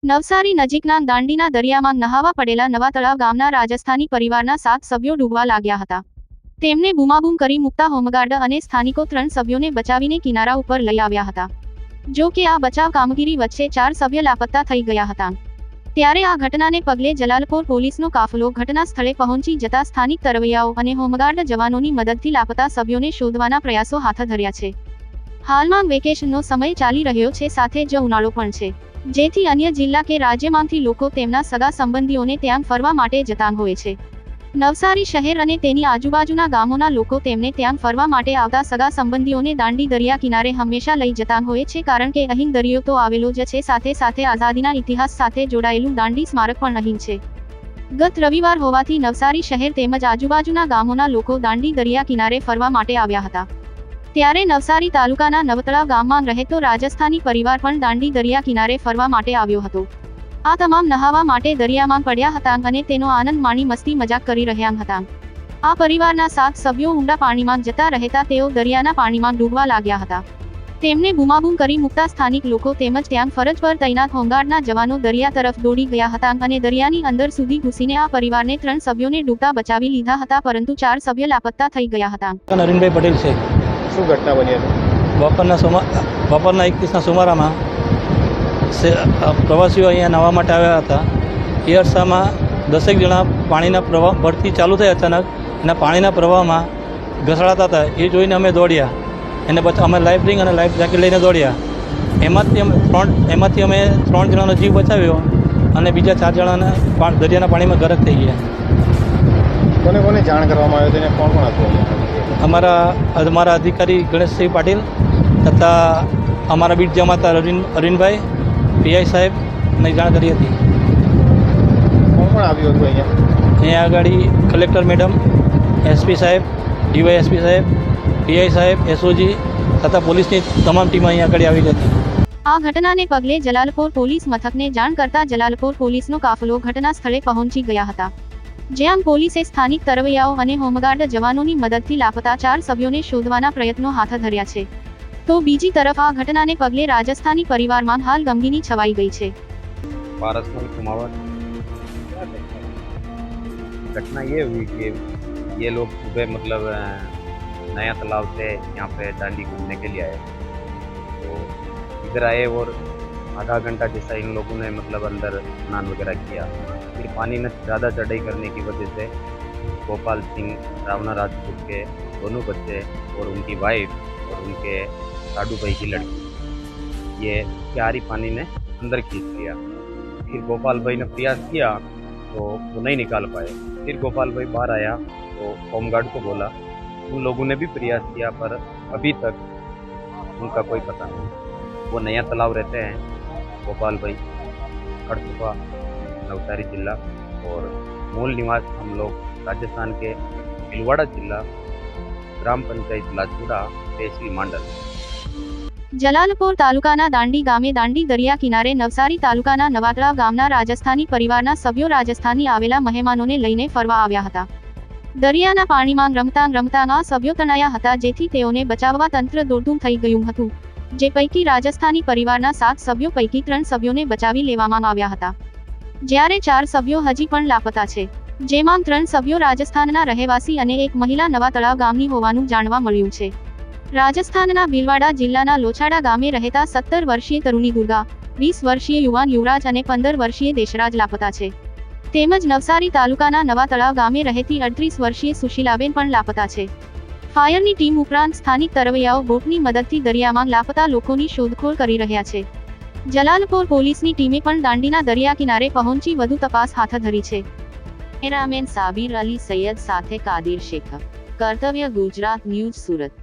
નવસારી નજીકના દાંડીના દરિયામાં નહાવા પડેલા નવા તળાવ ગામના રાજસ્થાની પરિવારના 7 સભ્યો ડૂબવા લાગ્યા હતા. તેમને બૂમાબૂમ કરી મુકતા હોમગાર્ડ અને સ્થાનિકો 3 સભ્યોને બચાવીને કિનારા ઉપર લઈ આવ્યા હતા. જો કે આ બચાવ કામગીરી વચ્ચે 4 સભ્ય લાપતા થઈ ગયા હતા. ત્યારે આ ઘટનાને પગલે જલાલપોર પોલીસનો કાફલો ઘટના સ્થળે પહોંચી જતા સ્થાનિક તરવૈયાઓ અને હોમગાર્ડ જવાનોની મદદથી લાપતા સભ્યોને શોધવાના પ્રયાસો હાથ ધર્યા છે. હાલમાં વેકેશનનો સમય ચાલી રહ્યો છે, સાથે જ ઉનાળો પણ છે, જેથી અન્ય જિલ્લા કે રાજ્યમાંથી લોકો તેમના સગા સંબંધીઓને ત્યાં ફરવા માટે જતા હોય છે. નવસારી શહેર અને તેની આજુબાજુના ગામોના લોકો તેમને ત્યાં ફરવા માટે આવતા સગા સંબંધીઓને દાંડી દરિયા કિનારે હંમેશા લઈ જતા હોય છે, કારણ કે અહીં દરિયો તો આવેલો જ છે, સાથે સાથે આઝાદીના ઇતિહાસ સાથે જોડાયેલું દાંડી સ્મારક પણ અહીં છે. ગત રવિવાર હોવાથી નવસારી શહેર તેમજ આજુબાજુના ગામોના લોકો દાંડી દરિયા કિનારે ફરવા માટે આવ્યા હતા. ત્યારે નવસારી તાલુકાના નવતળાવ ગામમાં રહેતો રાજસ્થાની પરિવાર પણ દાંડી દરિયા કિનારે ફરવા માટે આવ્યો હતો. આ તમામ નહાવા માટે દરિયામાં પડ્યા હતા અને તેનો આનંદ માણી મસ્તી મજાક કરી રહ્યા હતા. આ પરિવારના 7 સભ્યો ઊંડા પાણીમાં જતા રહેતા તેઓ દરિયાના પાણીમાં ડૂબવા લાગ્યા હતા. તેમને બૂમાબૂમ કરી મુકતા સ્થાનિક લોકો તેમજ ત્યાં ફરજ પર તૈનાત હોમગાર્ડના જવાનો દરિયા તરફ દોડી ગયા હતા અને દરિયાની અંદર સુધી ઘૂસીને આ પરિવારને 3 સભ્યોને ડૂબતા બચાવી લીધા હતા, પરંતુ 4 સભ્ય લાપતા થઈ ગયા હતા. નરેનભાઈ પટેલ છે. શું ઘટના બની હતી? બપોરના 31ના સુમારામાં પ્રવાસીઓ અહીંયા નાહવા માટે આવ્યા હતા. એ અરસામાં 10 જણા પાણીના પ્રવાહ ભરતી ચાલુ થઈ અચાનક એના પાણીના પ્રવાહમાં ઘસડાતા હતા. એ જોઈને અમે દોડ્યા, એને પછી અમે લાઈફ રિંગ અને લાઈફ જેકેટ લઈને દોડ્યા. એમાંથી અમે 3 જણાનો જીવ બચાવ્યો અને બીજા 4 જણાને દરિયાના પાણીમાં ગરક થઈ ગયા. કોને કોને જાણ કરવામાં આવ્યો તેને કોણ કોણ હતું? અમારા અધિકારી ગણેશસિંહ પાટીલ તથા અમારા બીટ જમાતા અરવિંદભાઈ, પીઆઈ સાહેબને જાણ કરી હતી. કોણ કોણ આવ્યું હતું અહીંયા આગળ? કલેક્ટર મેડમ, એસપી સાહેબ, ડીવાયએસપી સાહેબ, પીઆઈ સાહેબ, એસઓજી તથા પોલીસની તમામ ટીમ અહીંયા આગળ આવી હતી. આ ઘટનાને પગલે જલાલપોર પોલીસ મથકને જાણ કરતા જલાલપોર પોલીસનો કાફલો ઘટના સ્થળે પહોંચી ગયા હતા, જ્યાં પોલીસે સ્થાનિક તરવૈયાઓ અને હોમગાર્ડ જવાનોની મદદથી લાપતા 4 સભ્યોને શોધવાના પ્રયત્નો હાથ ધર્યા છે. તો બીજી તરફ આ ઘટનાને પગલે રાજસ્થાની પરિવારમાં હાલ ગમગીની છવાઈ ગઈ છે. पारसमल कुमावत। घटना ये हुई कि ये लोग सुबह मतलब नया तालाब से यहाँ पे दांडी घूमने के लिए आए, तो इधर आए और आधा घंटा जैसा इन लोगों ने मतलब अंदर स्नान वगैरह किया. फिर पानी में ज़्यादा चढ़ाई करने की वजह से गोपाल सिंह रावना राजपूत के दोनों बच्चे और उनकी वाइफ और उनके साडू भाई की लड़की ये प्यारी पानी ने अंदर खींच लिया. फिर गोपाल भाई ने प्रयास किया तो वो नहीं निकाल पाए. फिर गोपाल भाई बाहर आया तो होमगार्ड को बोला. उन लोगों ने भी प्रयास किया पर अभी तक उनका कोई पता नहीं. वो नया तालाब रहते हैं गोपाल भाई, खड़सुपा, नवसारी जिला, और मूल निवास हम लोग राजस्थान के भीलवाड़ा जिला, ग्राम पंचायत लाचुड़ा, तहसील मांडल. જલાલપોર તાલુકાના દાંડી ગામે દાંડી દરિયા કિનારે નવસારી તાલુકાના નવાતળાવ ગામના રાજસ્થાની પરિવારના સભ્યો રાજસ્થાનથી આવેલા મહેમાનોને લઈને ફરવા આવ્યા હતા. દરિયાના પાણીમાં રમતા આ સભ્યો તણાયા હતા, જેથી તેઓને બચાવવા તંત્ર દોડતું થઈ ગયું હતું, જે પૈકી રાજસ્થાની પરિવારના 7 સભ્યો પૈકી 3 સભ્યોને બચાવી લેવામાં આવ્યા હતા, જ્યારે 4 સભ્યો હજી પણ લાપતા છે, જેમાં 3 સભ્યો રાજસ્થાનના રહેવાસી અને એક મહિલા નવાતળાવ ગામની હોવાનું જાણવા મળ્યું છે. રાજસ્થાનના ભીલવાડા જિલ્લાના લોછાડા ગામે રહેતા 17 વર્ષીય તરુણી દુર્ગા, 20 વર્ષીય યુવાન યુવરાજ અને 15 વર્ષીય દેશરાજ લાપતા છે. તેમજ નવસારી તાલુકાના નવા તળાવ ગામે રહેતી 38 વર્ષીય સુશીલાબેન પણ લાપતા છે. ફાયરની ટીમ ઉપરાંત સ્થાનિક તરવૈયાઓ બોટની મદદથી દરિયામાં લાપતા લોકોની શોધખોળ કરી રહ્યા છે. જલાલપોર પોલીસની ટીમે પણ દાંડીના દરિયા કિનારે પહોંચી વધુ તપાસ હાથ ધરી છે. કેમેરામેન સાબિર અલી સૈયદ સાથે કાદિર શેખ, કર્તવ્ય ગુજરાત ન્યૂઝ, સુરત.